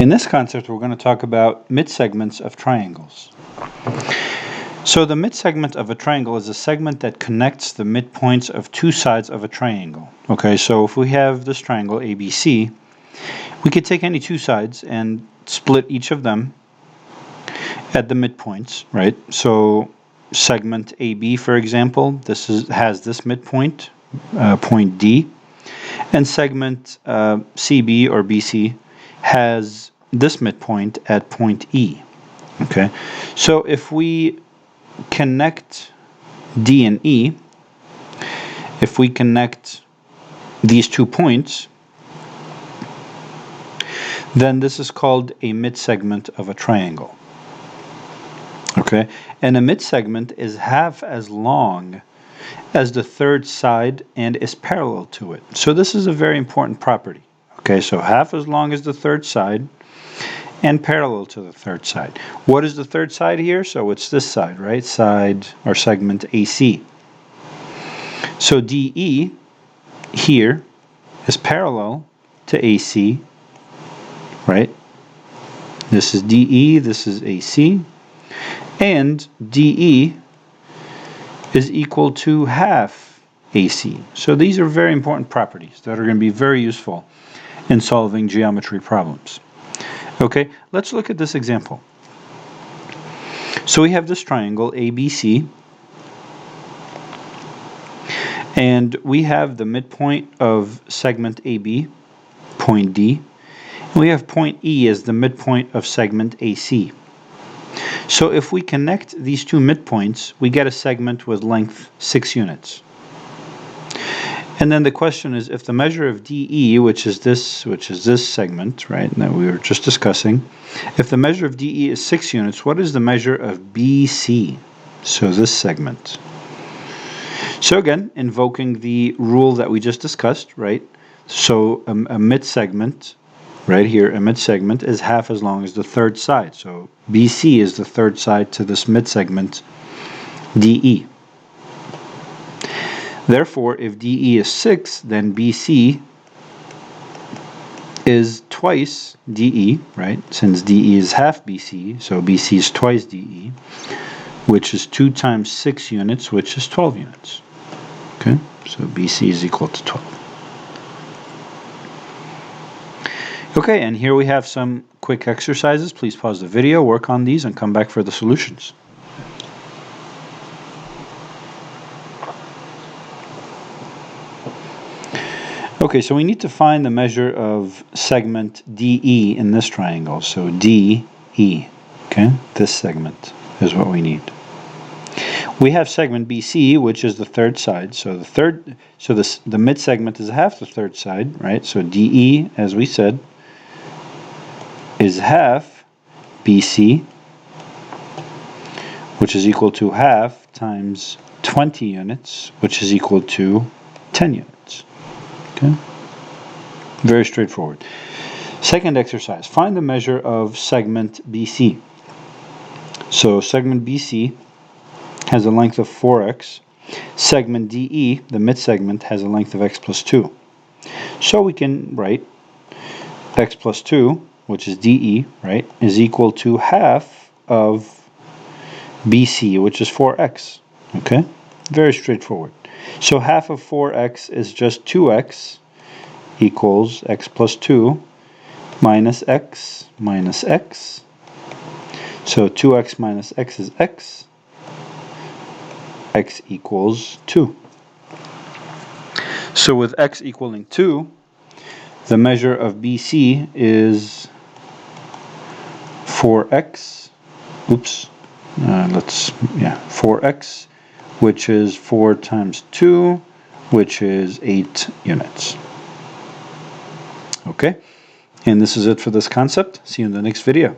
In this concept, we're going to talk about midsegments of triangles. So the midsegment of a triangle is a segment that connects the midpoints of two sides of a triangle. Okay, so if we have this triangle ABC, we could take any two sides and split each of them at the midpoints, right? So segment AB, for example, has this midpoint, point D, and segment CB or BC has this midpoint at point E. Okay, so if we connect D and E, if we connect these 2 points, then this is called a midsegment of a triangle. Okay, and a midsegment is half as long as the third side and is parallel to it. So this is a very important property. Okay, so half as long as the third side and parallel to the third side. What is the third side here? So it's this side, right? Side or segment AC. So DE here is parallel to AC, right? This is DE, this is AC, and DE is equal to half AC. So these are very important properties that are going to be very useful in solving geometry problems. Okay, let's look at this example. So we have this triangle ABC, and we have the midpoint of segment AB, point D. We have point E as the midpoint of segment AC. So if we connect these two midpoints, we get a segment with length 6 units. And then the question is, if the measure of DE, which is this segment, right, that we were just discussing, if the measure of DE is 6 units, what is the measure of BC? So this segment. So again, invoking the rule that we just discussed, right? So a midsegment, right here, a midsegment is half as long as the third side. So BC is the third side to this midsegment DE. Therefore, if DE is 6, then BC is twice DE, right? Since DE is half BC, so BC is twice DE, which is 2 times 6 units, which is 12 units. Okay, so BC is equal to 12. Okay, and here we have some quick exercises. Please pause the video, work on these, and come back for the solutions. Okay, so we need to find the measure of segment DE in this triangle. So DE, okay, this segment is what we need. We have segment BC, which is the third side. So the mid segment is half the third side, right? So DE, as we said, is half BC, which is equal to half times 20 units, which is equal to 10 units. Okay? Very straightforward. Second exercise, find the measure of segment BC. So segment BC has a length of 4x. Segment DE, the midsegment, has a length of x plus 2. So we can write x plus 2, which is DE, right, is equal to half of BC, which is 4x. Okay? Very straightforward. So half of 4x is just 2x equals x plus 2 minus x minus x. So 2x minus x is x. X equals 2. So with x equaling 2, the measure of BC is 4x. 4x, which is 4 times 2, which is 8 units. Okay, and this is it for this concept. See you in the next video.